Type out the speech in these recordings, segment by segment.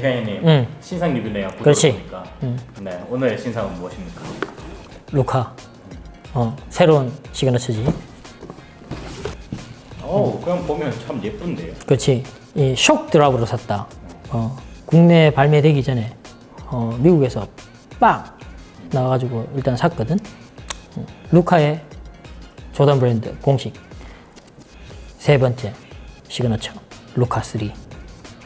현현님 신상 리뷰네요. 그렇지. 보니까. 네, 오늘의 신상은 무엇입니까? 루카. 새로운 시그너처지. 그냥 보면 참 예쁜데요. 그렇지. 이 쇽 드랍으로 샀다. 국내 발매되기 전에 미국에서 빵 나와가지고 일단 샀거든. 루카의 조던 브랜드 공식 세 번째 시그너처 루카 3.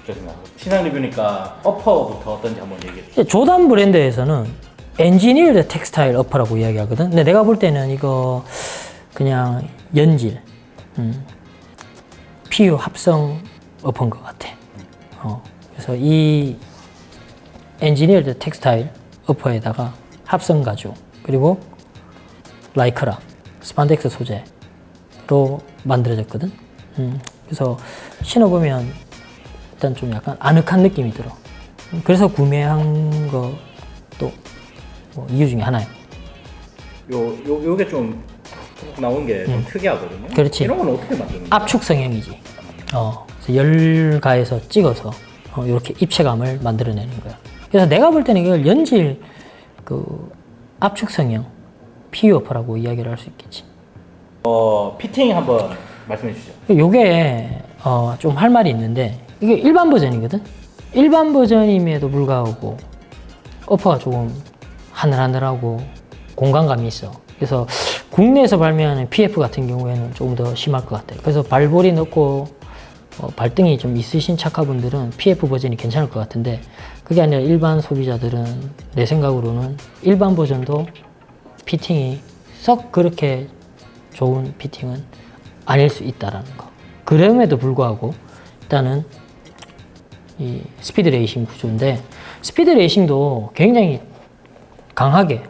좋습니다. 신상 리뷰니까 어퍼부터 어떤지 한번 얘기해 주세요. 조던 브랜드에서는 엔지니어드 텍스타일 어퍼라고 이야기하거든. 근데 내가 볼 때는 이거 그냥 연질, PU 합성 어퍼인 것 같아. 그래서 이 엔지니어드 텍스타일 어퍼에다가 합성 가죽 그리고 라이크라 스판덱스 소재로 만들어졌거든. 그래서 신어보면 일단 좀 약간 아늑한 느낌이 들어. 그래서 구매한 것도 뭐 이유 중에 하나야. 요게 좀 나온 게 좀 특이하거든요. 그렇지. 이런 건 어떻게 만드는 거예요? 압축 성형이지. 그래서 열가에서 찍어서 이렇게 입체감을 만들어내는 거야. 그래서 내가 볼 때는 이걸 연질 압축 성형 PU 어퍼라고 이야기를 할 수 있겠지. 피팅 한번 말씀해 주시죠. 요게 좀 할 말이 있는데 이게 일반 버전이거든. 일반 버전임에도 불구하고 어퍼가 조금 하늘하늘하고 공간감이 있어. 그래서 국내에서 발매하는 PF 같은 경우에는 조금 더 심할 것 같아요. 그래서 발볼이 넓고 발등이 좀 있으신 착화분들은 PF 버전이 괜찮을 것 같은데 그게 아니라 일반 소비자들은 내 생각으로는 일반 버전도 피팅이 썩 그렇게 좋은 피팅은 아닐 수 있다라는 거. 그럼에도 불구하고 일단은 이 스피드 레이싱 구조인데 스피드 레이싱도 굉장히 강하게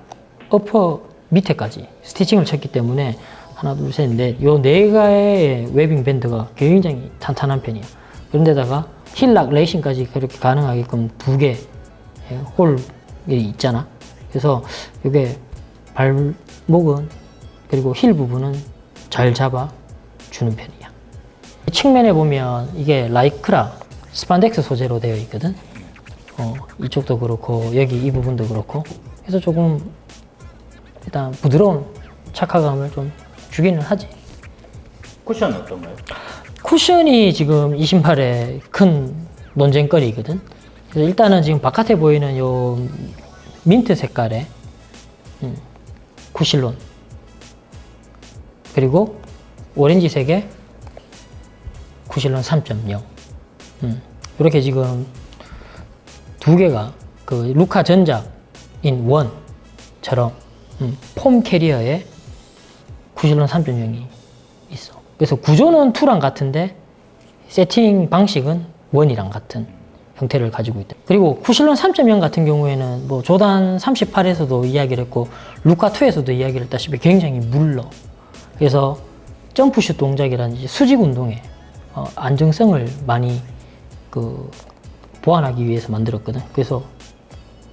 어퍼 밑에까지 스티칭을 쳤기 때문에 하나 둘 셋 넷 요 네 개의 웨빙 밴드가 굉장히 탄탄한 편이야. 그런데다가 힐락 레이싱까지 그렇게 가능하게끔 두 개 홀이 있잖아. 그래서 이게 발목은 그리고 힐 부분은 잘 잡아 주는 편이야. 측면에 보면 이게 라이크라 스판덱스 소재로 되어 있거든. 이쪽도 그렇고 여기 이 부분도 그렇고 그래서 조금 일단 부드러운 착화감을 좀 주기는 하지. 쿠션은 어떤가요? 쿠션이 지금 이 신발의 큰 논쟁거리거든. 그래서 일단은 지금 바깥에 보이는 요 민트 색깔의 쿠실론 그리고 오렌지색의 쿠실론 3.0 이렇게 지금 두 개가 그 루카 전작인 원처럼 폼 캐리어에 쿠실론 3.0이 있어. 그래서 구조는 2랑 같은데 세팅 방식은 1이랑 같은 형태를 가지고 있다. 그리고 쿠실론 3.0 같은 경우에는 뭐 조단 38에서도 이야기를 했고 루카 2에서도 이야기를 했다시피 굉장히 물러. 그래서 점프슛 동작이라든지 수직 운동에 안정성을 많이 보완하기 위해서 만들었거든. 그래서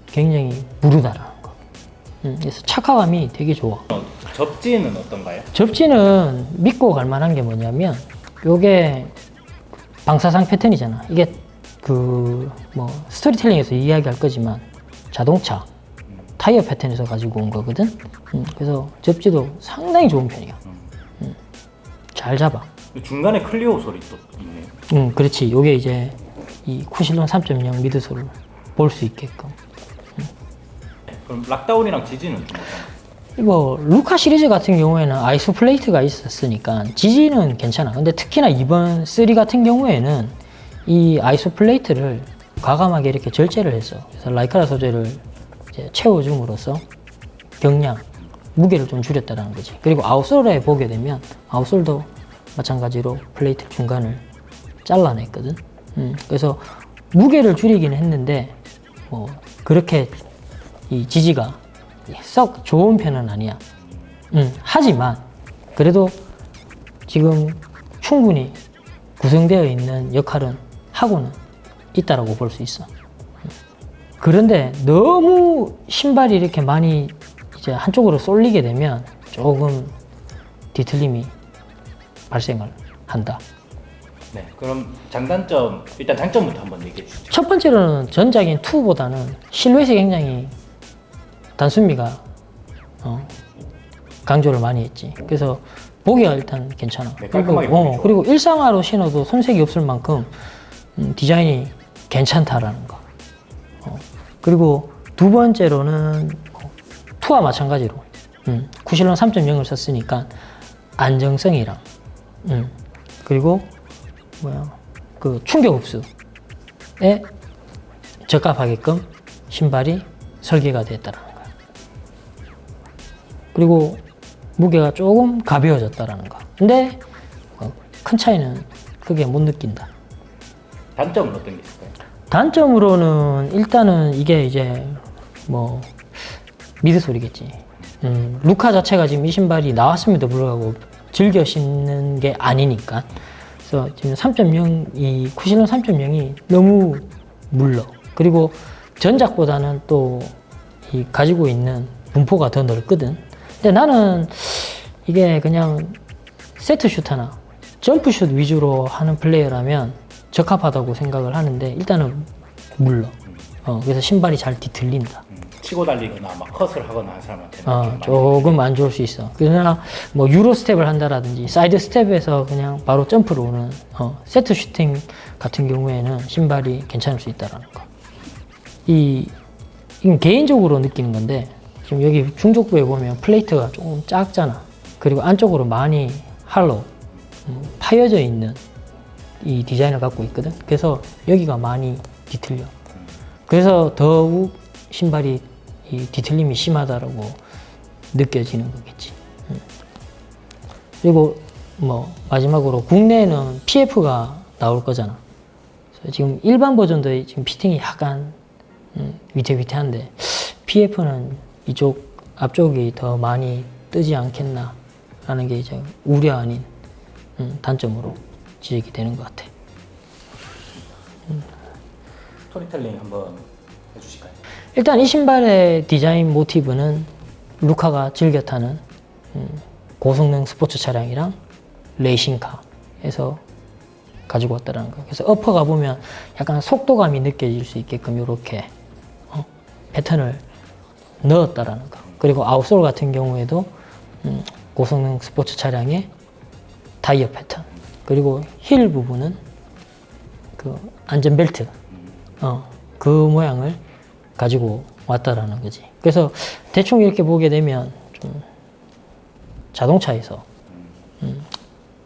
굉장히 무르다라는 거. 그래서 착화감이 되게 좋아. 접지는 어떤가요? 접지는 믿고 갈 만한 게 뭐냐면 요게 방사상 패턴이잖아. 이게 뭐 스토리텔링에서 이야기할 거지만 자동차 타이어 패턴에서 가지고 온 거거든. 그래서 접지도 상당히 좋은 편이야. 잘 잡아. 중간에 클리오 소리 또 있네요. 그렇지. 요게 이제 이 쿠실론 3.0 미드솔을 볼 수 있게끔. 그럼 락다운이랑 지지는 좀 어떤가요? 이거 루카 시리즈 같은 경우에는 아이소 플레이트가 있었으니까 지지는 괜찮아. 근데 특히나 이번 3 같은 경우에는 이 아이소 플레이트를 과감하게 이렇게 절제를 했어. 그래서 라이카라 소재를 이제 채워줌으로써 경량, 무게를 좀 줄였다는 거지. 그리고 아웃솔에 보게 되면 아웃솔도 마찬가지로 플레이트 중간을 잘라냈거든. 그래서 무게를 줄이기는 했는데 뭐 그렇게 이 지지가 썩 좋은 편은 아니야. 하지만 그래도 지금 충분히 구성되어 있는 역할은 하고는 있다라고 볼 수 있어. 그런데 너무 신발이 이렇게 많이 이제 한쪽으로 쏠리게 되면 조금 뒤틀림이 발생을 한다. 네, 그럼 장단점, 일단 장점부터 한번 얘기해 주시죠. 첫 번째로는 전작인 2보다는 실루엣이 굉장히 단순미가 강조를 많이 했지. 그래서 보기가 일단 괜찮아. 네, 깔끔하게 보기 좋아. 그리고 일상화로 신어도 손색이 없을 만큼 디자인이 괜찮다라는 거. 그리고 두 번째로는 2와 마찬가지로 쿠실론 3.0을 썼으니까 안정성이랑 그리고 그 충격 흡수에 적합하게끔 신발이 설계가 되었다라는 거야. 그리고 무게가 조금 가벼워졌다라는 거. 근데 큰 차이는 크게 못 느낀다. 단점은 어떤 게 있을까요? 단점으로는 일단은 이게 이제 뭐 미드 소리겠지. 루카 자체가 지금 이 신발이 나왔음에도 불구하고 즐겨 신는 게 아니니까. 그래서 지금 3.0, 이 쿠실론 3.0이 너무 물러. 그리고 전작보다는 또 이 가지고 있는 분포가 더 넓거든. 근데 나는 이게 그냥 세트 슈터나 점프슛 위주로 하는 플레이어라면 적합하다고 생각을 하는데 일단은 물러. 그래서 신발이 잘 뒤틀린다. 치고 달리거나 막 컷을 하거나 하는 사람한테는 좀 조금 안 좋을 수 있어. 그러나 뭐 유로 스텝을 한다라든지 사이드 스텝에서 그냥 바로 점프로 오는 세트 슈팅 같은 경우에는 신발이 괜찮을 수 있다라는 거. 이건 개인적으로 느끼는 건데 지금 여기 중족부에 보면 플레이트가 조금 작잖아. 그리고 안쪽으로 많이 할로우, 파여져 있는 이 디자인을 갖고 있거든. 그래서 여기가 많이 뒤틀려. 그래서 더욱 신발이 이 뒤틀림이 심하다라고 느껴지는 거겠지. 그리고 뭐 마지막으로 국내에는 PF가 나올 거잖아. 그래서 지금 일반 버전도 지금 피팅이 약간 위태위태한데 PF는 이쪽 앞쪽이 더 많이 뜨지 않겠나 라는 게 이제 우려 아닌 단점으로 지적이 되는 것 같아. 스토리텔링 한번 해주실까요? 일단 이 신발의 디자인 모티브는 루카가 즐겨 타는 고성능 스포츠 차량이랑 레이싱카에서 가지고 왔다는 거. 그래서 어퍼가 보면 약간 속도감이 느껴질 수 있게끔 이렇게 패턴을 넣었다라는 거. 그리고 아웃솔 같은 경우에도 고성능 스포츠 차량의 타이어 패턴. 그리고 힐 부분은 그 안전벨트, 그 모양을 가지고 왔다라는 거지. 그래서 대충 이렇게 보게 되면 좀 자동차에서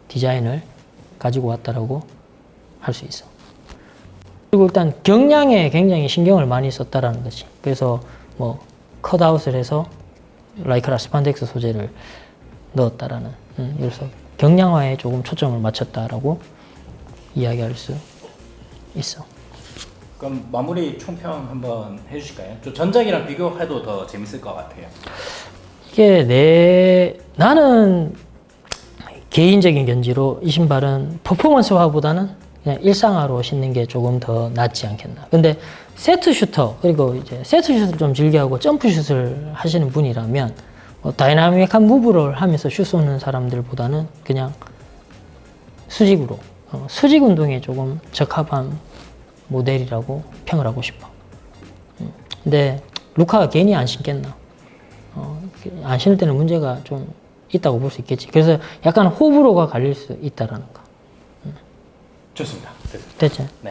디자인을 가지고 왔다라고 할 수 있어. 그리고 일단 경량에 굉장히 신경을 많이 썼다라는 거지. 그래서 뭐 컷아웃을 해서 라이크라 스판덱스 소재를 넣었다라는. 그래서 경량화에 조금 초점을 맞췄다라고 이야기할 수 있어. 그럼 마무리 총평 한번 해주실까요? 저 전작이랑 비교해도 더 재밌을 것 같아요. 이게 나는 개인적인 견지로 이 신발은 퍼포먼스화보다는 그냥 일상화로 신는 게 조금 더 낫지 않겠나. 근데 세트 슈터, 그리고 이제 세트 슛을 좀 즐겨하고 점프 슛을 하시는 분이라면 뭐 다이나믹한 무브를 하면서 슛 쏘는 사람들보다는 그냥 수직으로, 수직 운동에 조금 적합한 모델이라고 평을 하고 싶어. 근데 루카가 괜히 안 신겠나? 안 신을 때는 문제가 좀 있다고 볼 수 있겠지. 그래서 약간 호불호가 갈릴 수 있다라는 거. 좋습니다. 됐죠? 네.